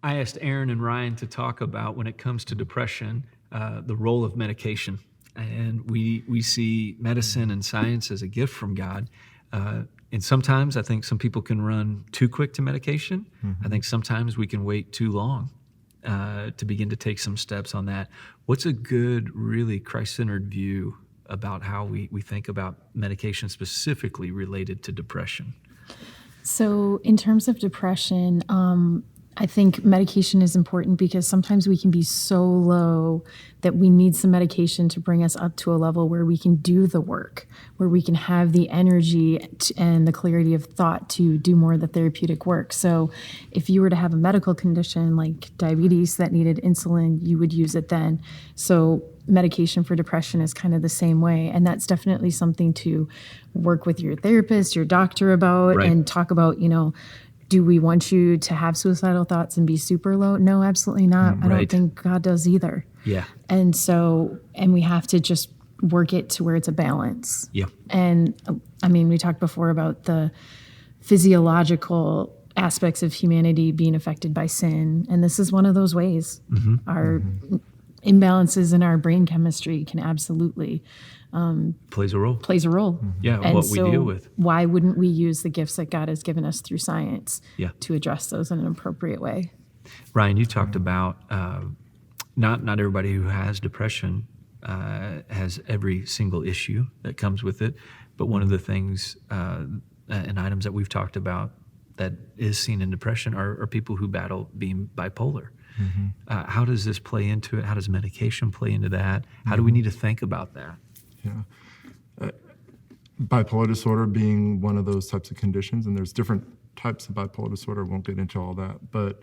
I asked Erin and Ryan to talk about, when it comes to depression, the role of medication. And we see medicine and science as a gift from God. And sometimes I think some people can run too quick to medication. I think sometimes we can wait too long to begin to take some steps on that. What's a good, really Christ-centered view about how we think about medication specifically related to depression? So in terms of depression, I think medication is important because sometimes we can be so low that we need some medication to bring us up to a level where we can do the work, where we can have the energy and the clarity of thought to do more of the therapeutic work. So if you were to have a medical condition like diabetes that needed insulin, you would use it then. So medication for depression is kind of the same way. And that's definitely something to work with your therapist, your doctor about, Right. and talk about, do we want you to have suicidal thoughts and be super low? No, absolutely not. I don't Right. think God does either. Yeah. And we have to just work it to where it's a balance. Yeah. And we talked before about the physiological aspects of humanity being affected by sin. And this is one of those ways. Our imbalances in our brain chemistry can absolutely Plays a role. Yeah, And what we deal with. Why wouldn't we use the gifts that God has given us through science to address those in an appropriate way? Ryan, you talked about not everybody who has depression has every single issue that comes with it, but one of the things and items that we've talked about that is seen in depression are people who battle being bipolar. How does this play into it? How does medication play into that? How do we need to think about that? Yeah. Bipolar disorder being one of those types of conditions, and there's different types of bipolar disorder. I won't get into all that, but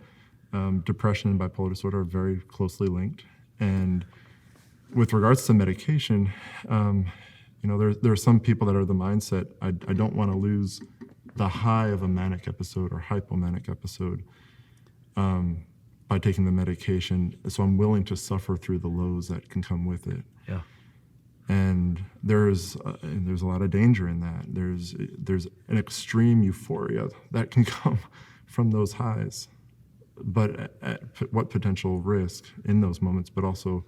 depression and bipolar disorder are very closely linked. And with regards to medication, there are some people that are the mindset, I don't want to lose the high of a manic episode or hypomanic episode by taking the medication, so I'm willing to suffer through the lows that can come with it. Yeah. And there's a lot of danger in that. There's an extreme euphoria that can come from those highs, but at what potential risk in those moments? But also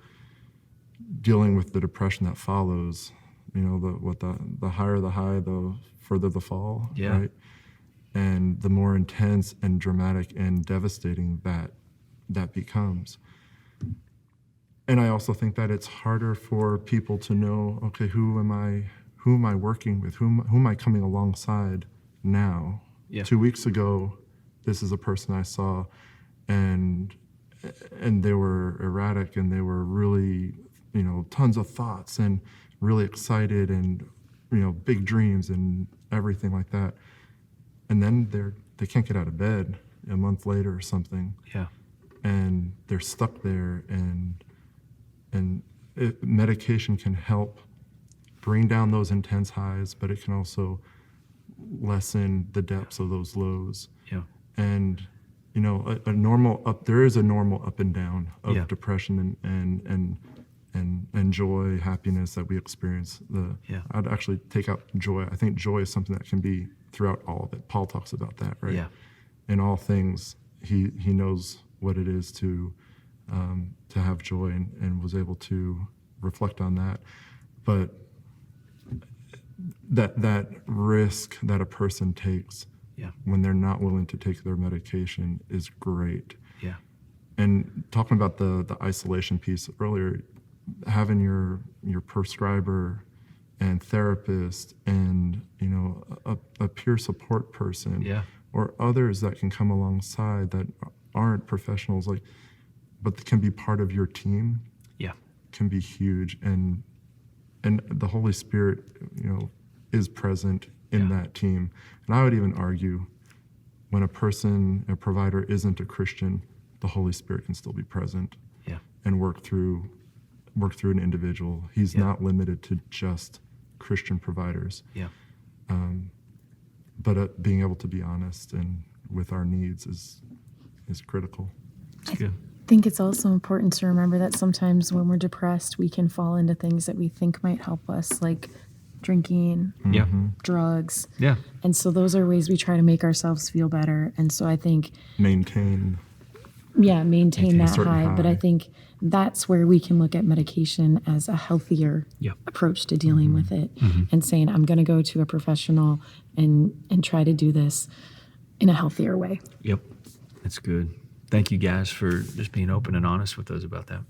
dealing with the depression that follows. The higher the high, the further the fall. Yeah. Right? And the more intense and dramatic and devastating that becomes. And I also think that it's harder for people to know, okay, who am I working with? Who am I coming alongside now? Yeah. 2 weeks ago, this is a person I saw, and they were erratic, and they were really, tons of thoughts and really excited, and big dreams and everything like that. And then they can't get out of bed a month later or something. Yeah. And they're stuck there, and medication can help bring down those intense highs, but it can also lessen the depths of those lows. Yeah. And a normal there is a normal up and down of depression and joy, happiness that we experience. I'd actually take out joy. I think joy is something that can be throughout all of it. Paul talks about that, right? Yeah. In all things, he knows what it is to have joy, and was able to reflect on that. But that risk that a person takes when they're not willing to take their medication is great. Yeah. And talking about the isolation piece earlier, having your prescriber and therapist and a peer support person or others that can come alongside that aren't professionals, but can be part of your team, can be huge. And the Holy Spirit, is present in that team. And I would even argue, when a provider isn't a Christian, the Holy Spirit can still be present and work through an individual. He's not limited to just Christian providers. But being able to be honest and with our needs is critical. That's good. I think it's also important to remember that sometimes when we're depressed, we can fall into things that we think might help us, like drinking, drugs. Yeah. And so those are ways we try to make ourselves feel better. And so I think maintain maintain Maintain a that certain high. But I high. think that's where we can look at medication as a healthier Yep. approach to dealing with it, and saying, I'm going to go to a professional and try to do this in a healthier way. Yep. That's good. Thank you guys for just being open and honest with us about that.